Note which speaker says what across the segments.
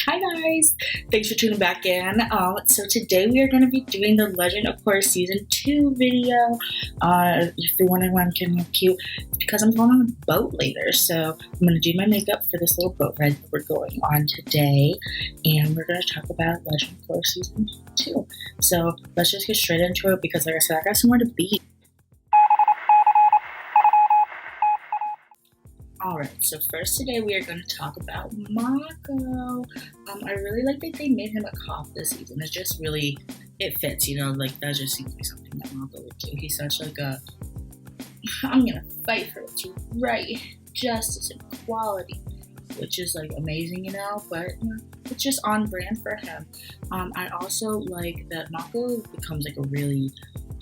Speaker 1: Hi guys! Thanks for tuning back in. So today we are going to be doing the Legend of Korra Season 2 video. If you're wondering why I'm getting up cute, it's because I'm going on a boat later. So I'm going to do my makeup for this little boat ride that we're going on today. And we're going to talk about Legend of Korra Season 2. So let's just get straight into it because like I said, I got somewhere to be. Alright, so first today we are going to talk about Mako. I really like that they made him a cop this season. It's just really, it fits, like that just seems like something that Mako would do. He's such like a, I'm gonna fight for what's right, justice and equality, which is like amazing, but it's just on brand for him. I also like that Mako becomes like a really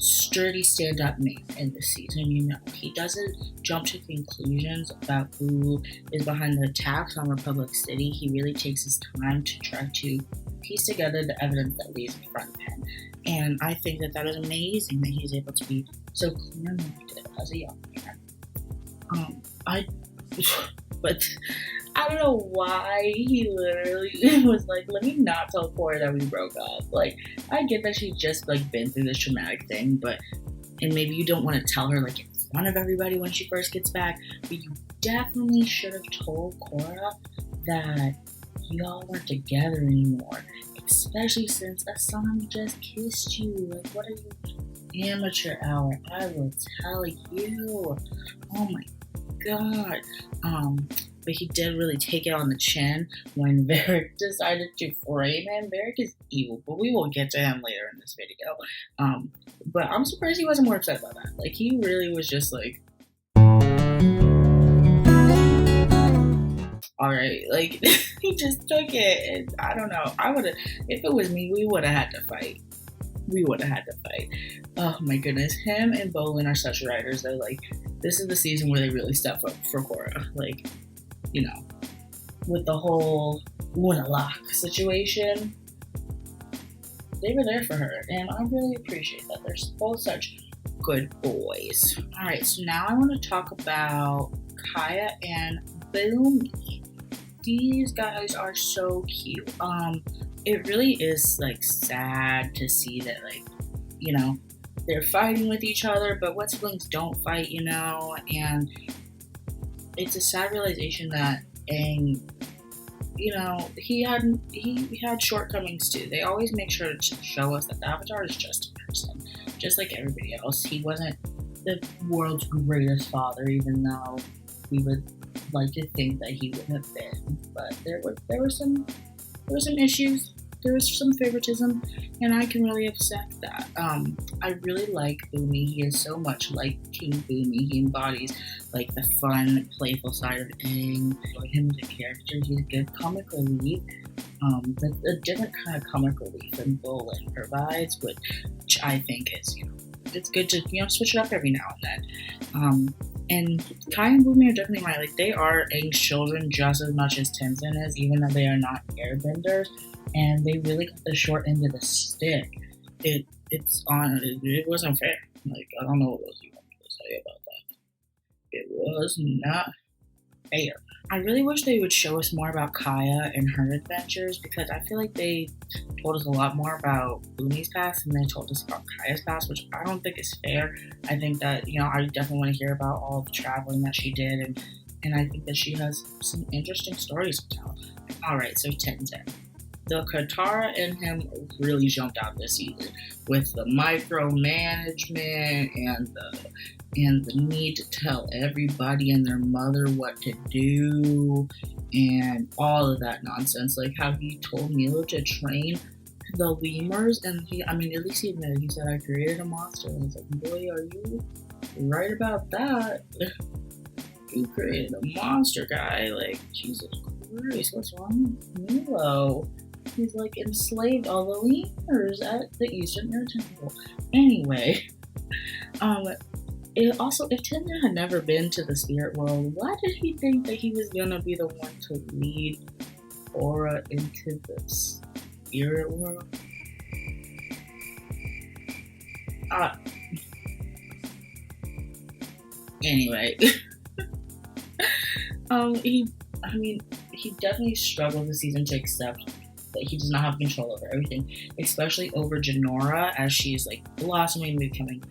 Speaker 1: sturdy stand-up man in this season. He doesn't jump to conclusions about who is behind the attacks on Republic City. He really takes his time to try to piece together the evidence that lays in front of him, and I think that is amazing that he's able to be so clear-minded as a young man. I but I don't know why he literally was like, let me not tell Korra that we broke up. Like, I get that she's just like been through this traumatic thing, and maybe you don't want to tell her like in front of everybody when she first gets back, but you definitely should have told Korra that y'all weren't together anymore, especially since Asami just kissed you. Like, what are you, amateur hour? I will tell you. Oh my god. But he did really take it on the chin when Varric decided to frame him. Varric is evil, but we will get to him later in this video. But I'm surprised he wasn't more upset about that. Like, he really was just like, alright, like, he just took it, and I don't know. I would've, if it was me, we would've had to fight. Oh my goodness, him and Bolin are such writers though. Like, this is the season where they really step up for Korra. Like, with the whole Lock situation, they were there for her, and I really appreciate that. They're both such good boys. Alright, so now I want to talk about Kaya and Boomy. These guys are so cute. It really is like sad to see that, like, they're fighting with each other, but what siblings don't fight, and it's a sad realization that Aang, he had shortcomings too. They always make sure to show us that the Avatar is just a person, just like everybody else. He wasn't the world's greatest father, even though we would like to think that he would have been. But there were some issues. There was some favoritism, and I can really accept that. I really like Boomy. He is so much like King Boomy. He embodies like the fun, playful side of Aang. Him as a character, he's a good comic relief. A different kind of comic relief than Bolin provides, which I think is, it's good to switch it up every now and then. And Kai and Boomy are definitely right. Like, they are Aang's children just as much as Tenzin is, even though they are not airbenders. And they really got the short end of the stick. It wasn't fair. Like, I don't know what else you want me to say about that. It was not fair. I really wish they would show us more about Kaya and her adventures, because I feel like they told us a lot more about Boomy's past than they told us about Kaya's past, which I don't think is fair. I think that, I definitely want to hear about all the traveling that she did, and I think that she has some interesting stories to tell. Alright, so Tenzin. The Katara in him really jumped out this season with the micromanagement and the need to tell everybody and their mother what to do and all of that nonsense. Like how he told Milo to train the lemurs, and at least he admitted, he said, I created a monster. And I was like, boy, are you right about that? You created a monster, guy. Like, Jesus Christ, what's wrong with Milo? He's like enslaved all the lemurs at the Eastern Air Temple. Anyway, if Tenzin had never been to the spirit world, why did he think that he was gonna be the one to lead Korra into the spirit world? Anyway, he definitely struggled this season to accept that he does not have control over everything, especially over Janora, as she's like blossoming, becoming,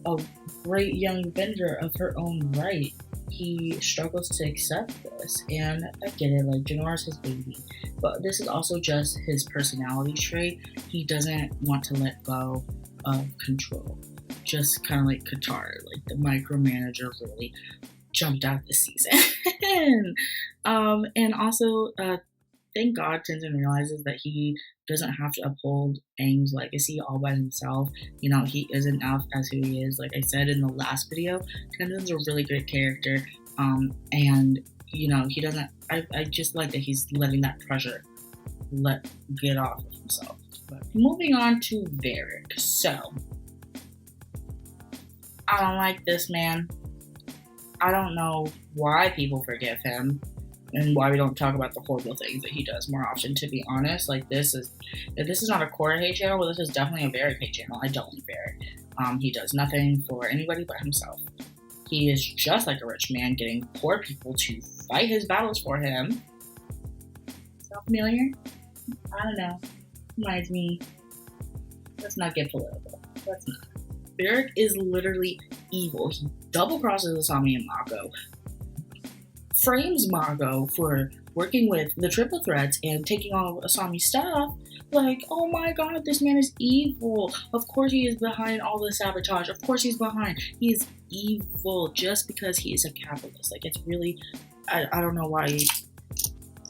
Speaker 1: a great young vendor of her own right. He struggles to accept this, and I get it, like Janora's his baby, but this is also just his personality trait. He doesn't want to let go of control, just kind of like Qatar, like the micromanager really jumped out this season. And also, thank God Tenzin realizes that he doesn't have to uphold Aang's legacy all by himself. He is enough as who he is. Like I said in the last video, Tenzin's a really good character. And he doesn't, I just like that he's letting that pressure get off of himself. But moving on to Varric. So, I don't like this man. I don't know why people forgive him and why we don't talk about the horrible things that he does more often, to be honest. Like, this is not a Korra hate channel, but this is definitely a Varric hate channel. I don't like Varric. He does nothing for anybody but himself. He is just like a rich man getting poor people to fight his battles for him. Sound familiar? I don't know. Reminds me. Let's not get political. Let's not. Varric is literally evil. He double crosses Asami and Mako, frames Mako for working with the triple threats and taking all of Asami's stuff. Like, oh my god, this man is evil. Of course he is behind all the sabotage. Of course he's behind. He's evil just because he is a capitalist. Like, it's really, I don't know why.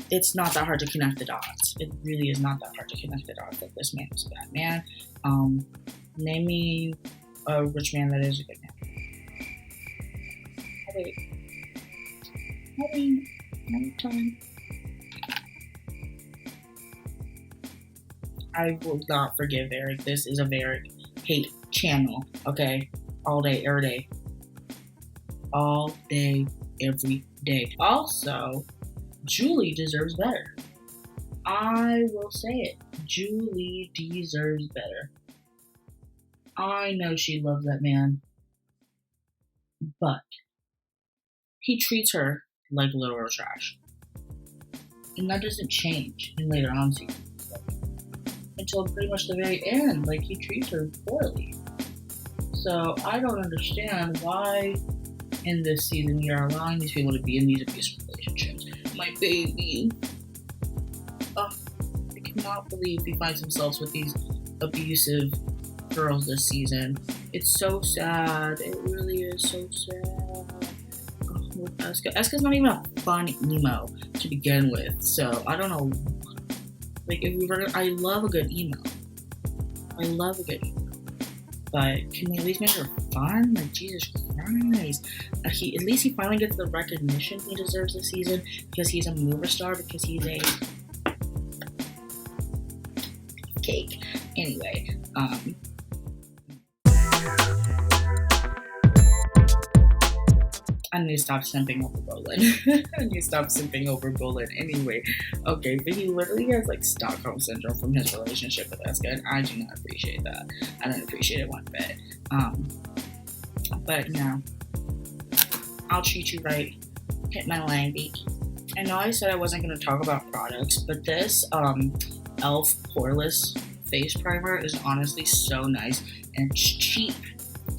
Speaker 1: It's not that hard to connect the dots. It really is not that hard to connect the dots that this man is a bad man. Name me a rich man that is a good man. Having time. I will not forgive Varric. This is a Varric hate channel. Okay? All day, every day. All day, every day. Also, Julie deserves better. I will say it. Julie deserves better. I know she loves that man. But he treats her like literal trash. And that doesn't change in later on seasons. Until pretty much the very end. Like, he treats her poorly. So I don't understand why in this season we are allowing these people to be in these abusive relationships. My baby. I cannot believe he finds himself with these abusive girls this season. It's so sad. It really is so sad. With Eska. Eska's not even a fun emo to begin with. So I don't know. Like, if we were, I love a good emo. But can we at least make her fun? Like, Jesus Christ. At least he finally gets the recognition he deserves this season because he's a mover star, because he's a cake. Anyway, I need to stop simping over Bolin. Anyway, okay, but he literally has like Stockholm syndrome from his relationship with Eska, and I do not appreciate that. I don't appreciate it one bit. But I'll treat you right. Hit my line, baby. I know I said I wasn't going to talk about products, but this e.l.f. poreless face primer is honestly so nice, and it's cheap,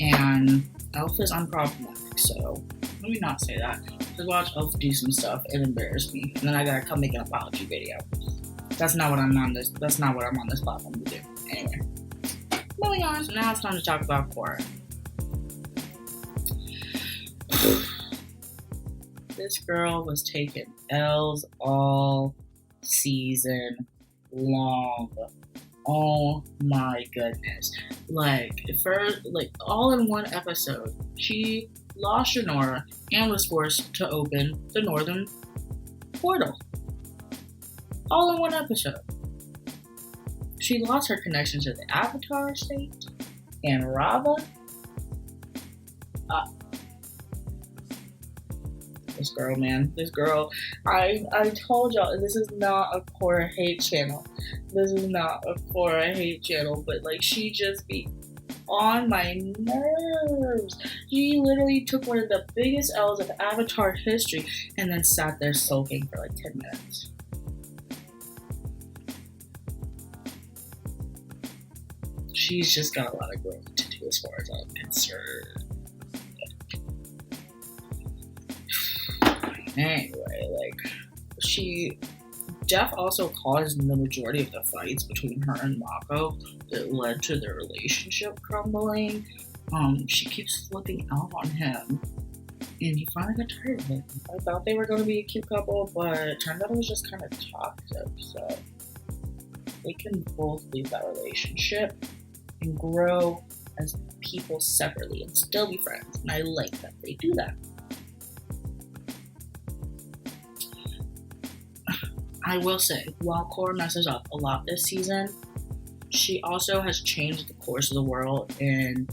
Speaker 1: and e.l.f. is unproblematic, so let me not say that. Just watch e.l.f. do some stuff and embarrass me, and then I gotta come make an apology video. That's not what I'm on this platform to do. Anyway, moving on. So now it's time to talk about Korra. This girl was taking L's all season long. Oh my goodness. All in one episode, she lost Janora and was forced to open the northern portal. All in one episode. She lost her connection to the Avatar state and Rava. This girl, I told y'all, this is not a Korra hate channel. But like, she just be on my nerves. He literally took one of the biggest L's of Avatar history and then sat there sulking for like 10 minutes. She's just got a lot of growth to do as far as I'm concerned. Anyway, like, Jeff also caused the majority of the fights between her and Mako that led to their relationship crumbling. She keeps flipping out on him, and he finally got tired of it. I thought they were going to be a cute couple, but it turned out it was just kind of toxic, so they can both leave that relationship and grow as people separately and still be friends, and I like that they do that. I will say, while Korra messes up a lot this season, she also has changed the course of the world in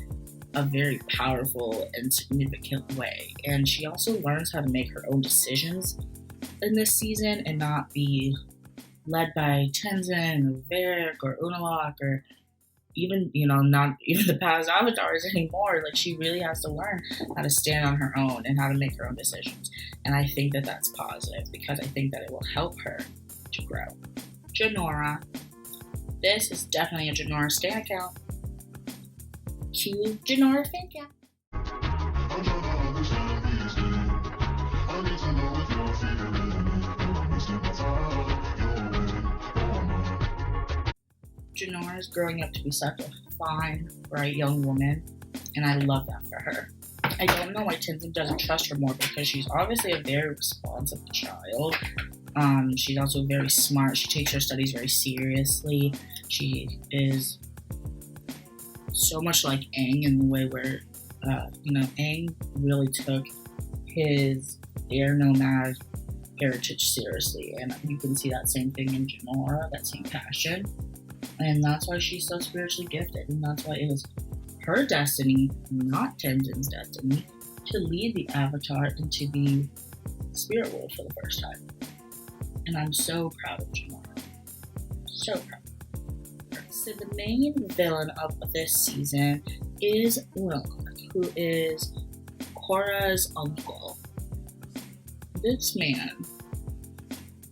Speaker 1: a very powerful and significant way. And she also learns how to make her own decisions in this season and not be led by Tenzin or Varrick or Unalaq or even, not even the past avatars anymore. Like, she really has to learn how to stand on her own and how to make her own decisions. And I think that that's positive because I think that it will help her to grow. Jinora. This is definitely a Jinora stan account. Cue Jinora fan account. Jinora is growing up to be such a fine, bright young woman, and I love that for her. I don't know why Tenzin doesn't trust her more because she's obviously a very responsible child. She's also very smart. She takes her studies very seriously. She is so much like Aang in the way where, Aang really took his air nomad heritage seriously. And you can see that same thing in Jinora, that same passion. And that's why she's so spiritually gifted. And that's why it was her destiny, not Tenzin's destiny, to lead the Avatar into the spirit world for the first time. And I'm so proud of Jinora. So proud. So the main villain of this season is Unalaq, who is Korra's uncle. This man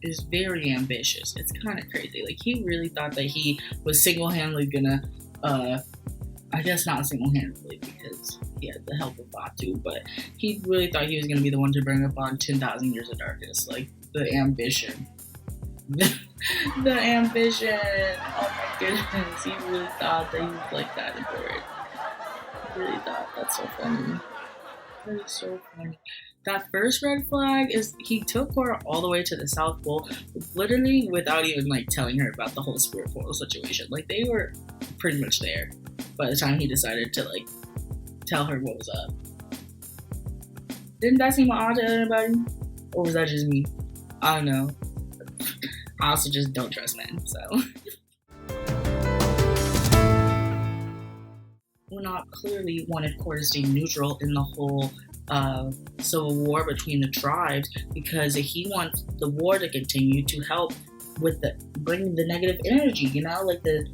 Speaker 1: is very ambitious. It's kind of crazy. Like, he really thought that he was single-handedly gonna, I guess not single-handedly because he had the help of Batu, but he really thought he was gonna be the one to bring upon 10,000 Years of Darkness. Like, the ambition. The ambition. Oh my goodness. He really thought that he was like that important. He really thought. That's so funny. That is so funny. That first red flag is he took Korra all the way to the South Pole, literally without even like telling her about the whole spirit portal situation. Like, they were pretty much there by the time he decided to like tell her what was up. Didn't that seem odd to anybody? Or was that just me? I don't know. I also just don't trust men, so. Unalaq clearly wanted Korra to stay neutral in the whole civil war between the tribes because he wants the war to continue to help with bringing the negative energy, like the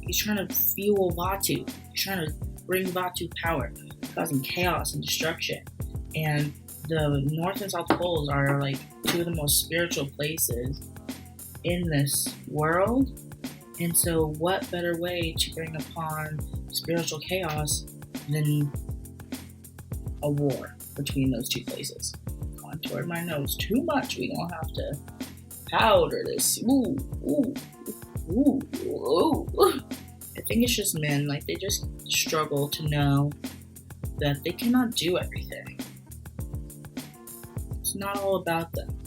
Speaker 1: he's trying to fuel Batu. He's trying to bring Batu power, causing chaos and destruction. And the North and South Poles are like two of the most spiritual places in this world. And so what better way to bring upon spiritual chaos than a war between those two places? Contoured my nose too much. We don't have to powder this. Ooh, ooh, ooh, ooh. I think it's just men. Like, they just struggle to know that they cannot do everything. It's not all about them.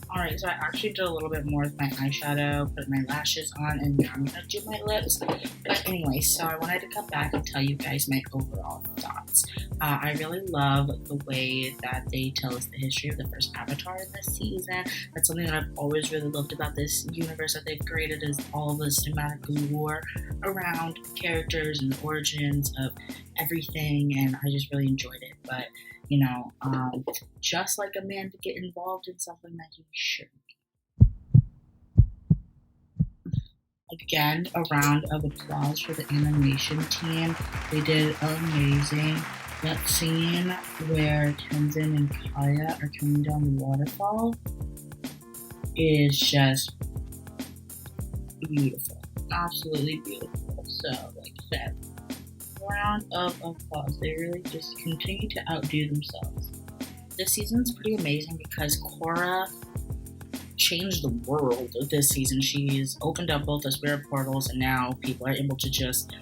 Speaker 1: Alright, so I actually did a little bit more with my eyeshadow, put my lashes on, and now I'm going to do my lips. But anyway, so I wanted to come back and tell you guys my overall thoughts. I really love the way that they tell us the history of the first Avatar in this season. That's something that I've always really loved about this universe that they've created, is all the cinematic lore around characters and the origins of everything, and I just really enjoyed it. But just like a man to get involved in something that he shouldn't be. I again, a round of applause for the animation team. They did amazing. That scene where Tenzin and Kaya are coming down the waterfall is just beautiful. Absolutely beautiful. So, like I said, round of applause. They really just continue to outdo themselves. This season's pretty amazing because Korra changed the world this season. She's opened up both the spirit portals, and now people are able to just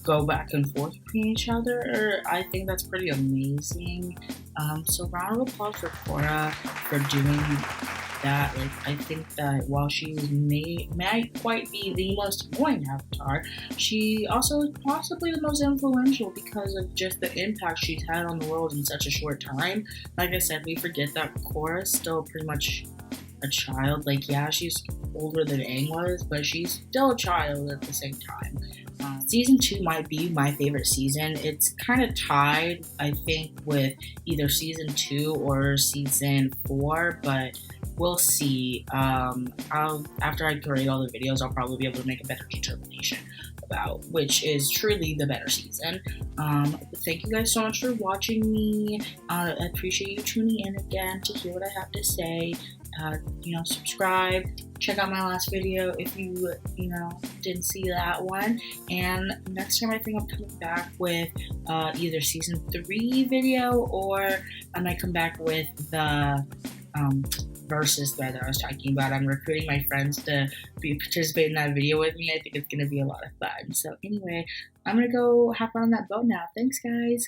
Speaker 1: go back and forth between each other. I think that's pretty amazing. So round of applause for Korra for doing that. Like, I think that while she might quite be the most annoying avatar, she also is possibly the most influential because of just the impact she's had on the world in such a short time. Like I said, we forget that Korra's still pretty much a child. Like, yeah, she's older than Aang was, but she's still a child at the same time. Season 2 might be my favorite season. It's kind of tied, I think, with either season 2 or season 4, but we'll see. After I create all the videos, I'll probably be able to make a better determination about which is truly the better season. Thank you guys so much for watching me. I appreciate you tuning in again to hear what I have to say. Subscribe, check out my last video if you didn't see that one. And next time I think I'm coming back with either season 3 video, or I might come back with the versus thread that I was talking about. I'm recruiting my friends to participate in that video with me. I think it's going to be a lot of fun. So anyway, I'm going to go hop on that boat now. Thanks, guys.